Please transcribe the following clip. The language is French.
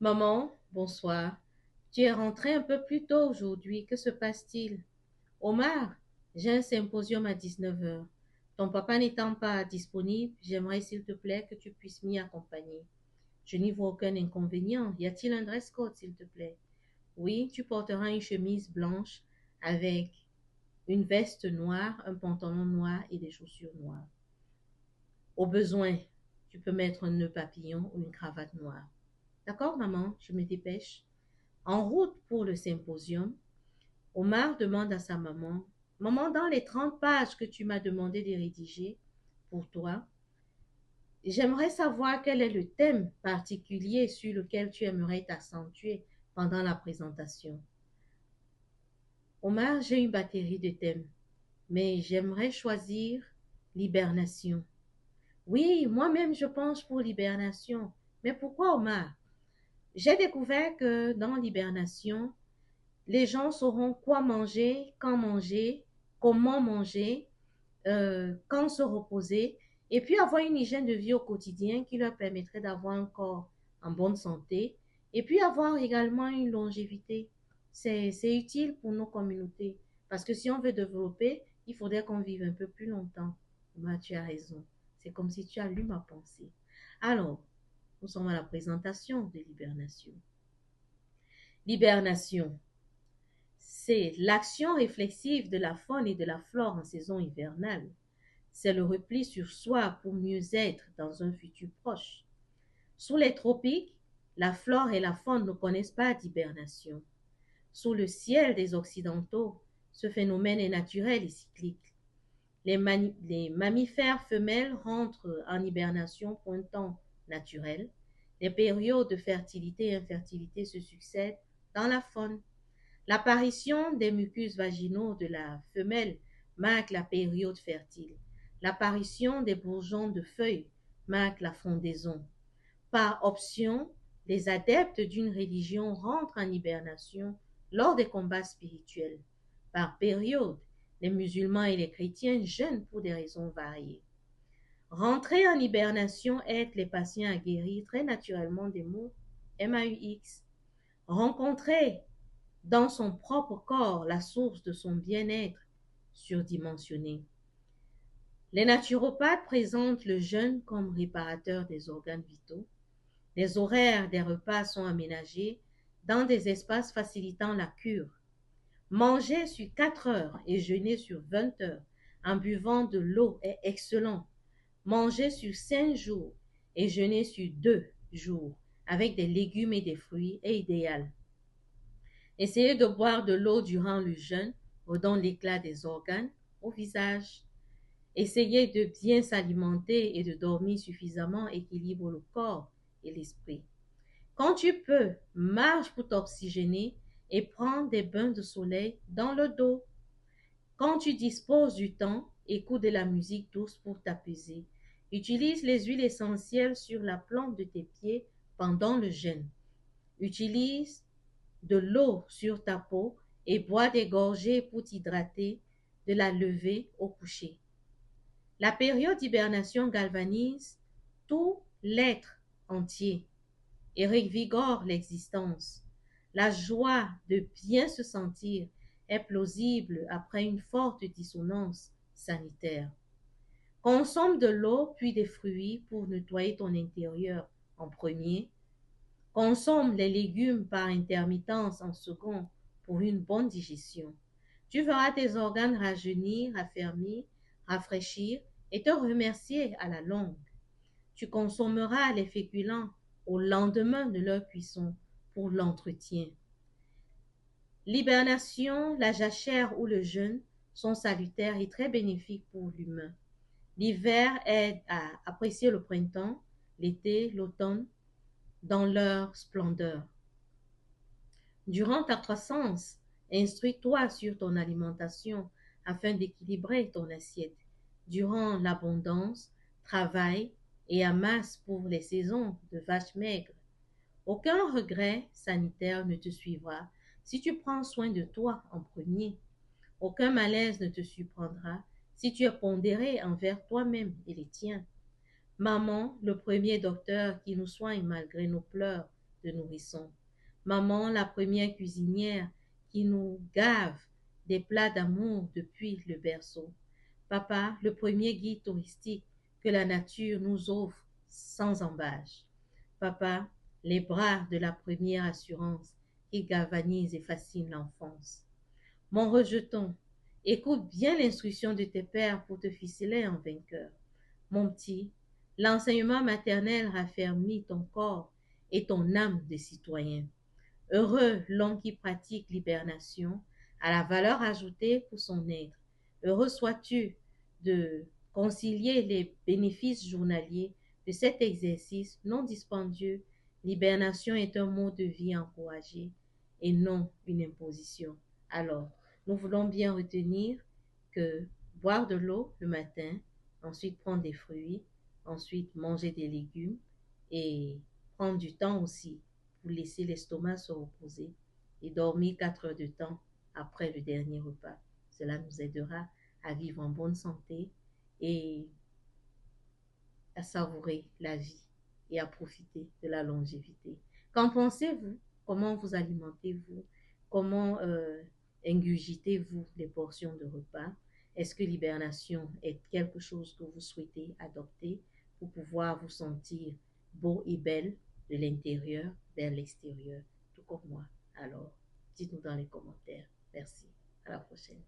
Maman, bonsoir. Tu es rentrée un peu plus tôt aujourd'hui. Que se passe-t-il? Omar, j'ai un symposium à 19 heures. Ton papa n'étant pas disponible, j'aimerais s'il te plaît que tu puisses m'y accompagner. Je n'y vois aucun inconvénient. Y a-t-il un dress code, s'il te plaît? Oui, tu porteras une chemise blanche avec une veste noire, un pantalon noir et des chaussures noires. Au besoin, tu peux mettre un nœud papillon ou une cravate noire. D'accord, maman, je me dépêche. En route pour le symposium, Omar demande à sa maman, Maman, dans les 30 pages que tu m'as demandé de rédiger pour toi, j'aimerais savoir quel est le thème particulier sur lequel tu aimerais t'accentuer pendant la présentation. Omar, j'ai une batterie de thèmes, mais j'aimerais choisir l'hibernation. Oui, moi-même je pense pour l'hibernation. Mais pourquoi, Omar? J'ai découvert que dans l'hibernation, les gens sauront quoi manger, quand manger, comment manger, quand se reposer, et puis avoir une hygiène de vie au quotidien qui leur permettrait d'avoir un corps en bonne santé, et puis avoir également une longévité. C'est utile pour nos communautés, parce que si on veut développer, il faudrait qu'on vive un peu plus longtemps. Bah, tu as raison. C'est comme si tu as lu ma pensée. Alors, nous sommes à la présentation de l'hibernation. L'hibernation. C'est l'action réflexive de la faune et de la flore en saison hivernale. C'est le repli sur soi pour mieux être dans un futur proche. Sous les tropiques, la flore et la faune ne connaissent pas d'hibernation. Sous le ciel des Occidentaux, ce phénomène est naturel et cyclique. Les mammifères femelles rentrent en hibernation pour un temps naturel. Les périodes de fertilité et infertilité se succèdent dans la faune. L'apparition des mucus vaginaux de la femelle marque la période fertile. L'apparition des bourgeons de feuilles marque la fondaison. Par option, les adeptes d'une religion rentrent en hibernation lors des combats spirituels. Par période, les musulmans et les chrétiens jeûnent pour des raisons variées. Rentrer en hibernation aide les patients à guérir très naturellement des maux MAUX. Rencontrer dans son propre corps la source de son bien-être surdimensionné. Les naturopathes présentent le jeûne comme réparateur des organes vitaux. Les horaires des repas sont aménagés dans des espaces facilitant la cure. Manger sur 4 heures et jeûner sur 20 heures en buvant de l'eau est excellent. Manger sur 5 jours et jeûner sur 2 jours avec des légumes et des fruits est idéal. Essayez de boire de l'eau durant le jeûne redonne l'éclat des organes au visage. Essayez de bien s'alimenter et de dormir suffisamment équilibre le corps et l'esprit. Quand tu peux, marche pour t'oxygéner et prends des bains de soleil dans le dos. Quand tu disposes du temps, écoute de la musique douce pour t'apaiser. Utilise les huiles essentielles sur la plante de tes pieds pendant le jeûne. Utilise de l'eau sur ta peau et bois des gorgées pour t'hydrater de la levée au coucher. La période d'hibernation galvanise tout l'être entier et revigore l'existence. La joie de bien se sentir est plausible après une forte dissonance sanitaire. Consomme de l'eau puis des fruits pour nettoyer ton intérieur en premier. Consomme les légumes par intermittence en second pour une bonne digestion. Tu verras tes organes rajeunir, affermir, rafraîchir et te remercier à la longue. Tu consommeras les féculents au lendemain de leur cuisson pour l'entretien. L'hibernation, la jachère ou le jeûne sont salutaires et très bénéfiques pour l'humain. L'hiver aide à apprécier le printemps, l'été, l'automne dans leur splendeur. Durant ta croissance, instruis-toi sur ton alimentation afin d'équilibrer ton assiette. Durant l'abondance, travaille et amasse pour les saisons de vaches maigres. Aucun regret sanitaire ne te suivra si tu prends soin de toi en premier. Aucun malaise ne te surprendra si tu es pondéré envers toi-même et les tiens. Maman, le premier docteur qui nous soigne malgré nos pleurs de nourrisson. Maman, la première cuisinière qui nous gave des plats d'amour depuis le berceau. Papa, le premier guide touristique que la nature nous offre sans embâche. Papa, les bras de la première assurance qui galvanise et fascine l'enfance. Mon rejeton, écoute bien l'instruction de tes pères pour te ficeler en vainqueur. Mon petit, l'enseignement maternel raffermit ton corps et ton âme de citoyen. Heureux l'homme qui pratique l'hibernation à la valeur ajoutée pour son être. Heureux sois-tu de concilier les bénéfices journaliers de cet exercice non dispendieux. L'hibernation est un mode de vie encouragé et non une imposition. Alors, nous voulons bien retenir que boire de l'eau le matin, ensuite prendre des fruits, ensuite manger des légumes et prendre du temps aussi pour laisser l'estomac se reposer et dormir 4 heures de temps après le dernier repas. Cela nous aidera à vivre en bonne santé et à savourer la vie et à profiter de la longévité. Qu'en pensez-vous? Comment vous alimentez-vous? Comment ingurgitez-vous les portions de repas? Est-ce que l'hibernation est quelque chose que vous souhaitez adopter pour pouvoir vous sentir beau et belle de l'intérieur vers l'extérieur, tout comme moi? Alors, dites-nous dans les commentaires. Merci. À la prochaine.